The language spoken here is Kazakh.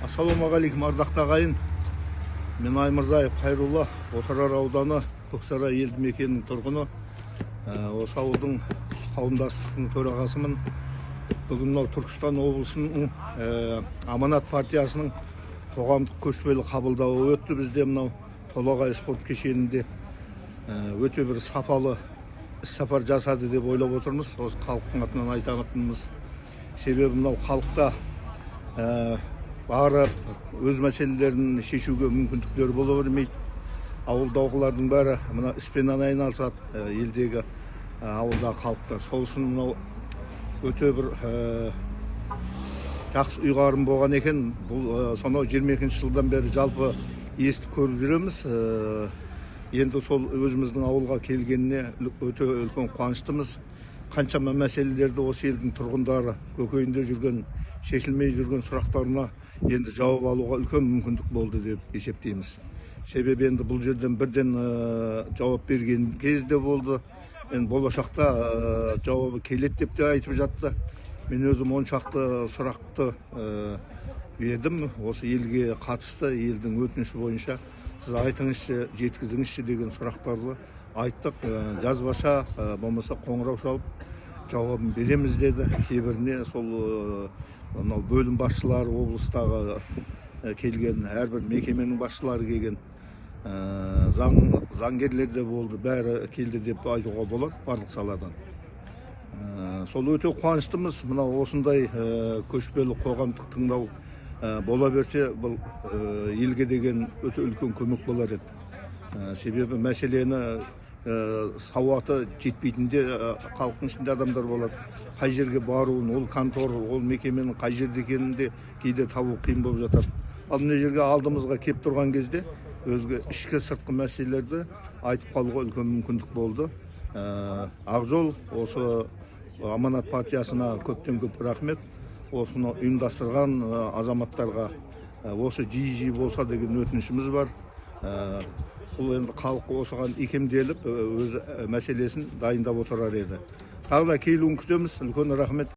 Ассалаумағалейкум, ардақты ағайын. Мен Аймырзаев Қайрулла, Отырар ауданы Көксарай елді мекенінің тұрғыны. Осы ауылдың қауымдастықтың төрағасымын. Бүгін мынау Түркістан облысының Аманат партиясының қоғамдық көшпелі қабылдауы өтті. Бізде мынау Толағай спорт кешенінде өте бір сапалы іс-сапар жасады деп ойлап отырмыз. Осы халықтың атынан айтатынымыз себебі мынау халықта барып өз мәселелерін шешуге мүмкіндіктері бола бермейді. Ауылдағылардың бәрі мына іспен айналысады, елдегі ауылдағы халықтар. Сол үшін мынау өте бір жақсы ұйғарым болған екен. Бұл сонау 22 жылдан бері жалпы естіп көріп жүреміз. Енді сол өзіміздің ауылға келгеніне өте үлкен қуаныштымыз. Қаншама мәселелерді осы елдің тұрғындары көкейінде жүрген, шешілмей жүрген сұрақтарына енді жауап алуға үлкен мүмкіндік болды деп есептейміз. Себебі енді бұл жерден бірден жауап берген кезде болды. Енді болашақта жауабы келеді деп те айтып жатты. Мен өзім 10 шақты сұрақты бердім. Осы елге қатысты, елдің өтініші бойынша сіз айтыңызшы, жеткізіңізші деген сұрақтарды айттық. Жазбаша болмаса қоңырау шалып жауабын береміз деді. Кейбіріне сол бөлім басшылары, облыстағы келген, әрбір мекеменің басшылары келген, заңгерлер де болды, бәрі келді деп айтуға болады барлық саладан. Сол өте қуаныштымыз. Мына осындай көшпелі қоғамдық тыңдау бола берсе, бұл елге деген өте үлкен көмек болар еді. Себебі мәселені сауаты жетпейтінде халықтың ішінде адамдар болады. Қай жерге баруын, ол контор, ол мекеменің қай жерде екенінде кейде табу қиын болып жатады. Ал мына жерге алдымызға кеп тұрған кезде өзге ішкі сыртқы мәселелерді айтып қалуға үлкен мүмкіндік болды. Ақжол осы Аманат партиясына көптен көп рахмет. Осыны ұйымдастырған азаматтарға осы жиі болса деген өтінішіміз бар. Бұл енді халық осыған икемделіп өз мәселесін дайындап отырар еді. Тағы да келуін күтеміз. Үлкен рахмет.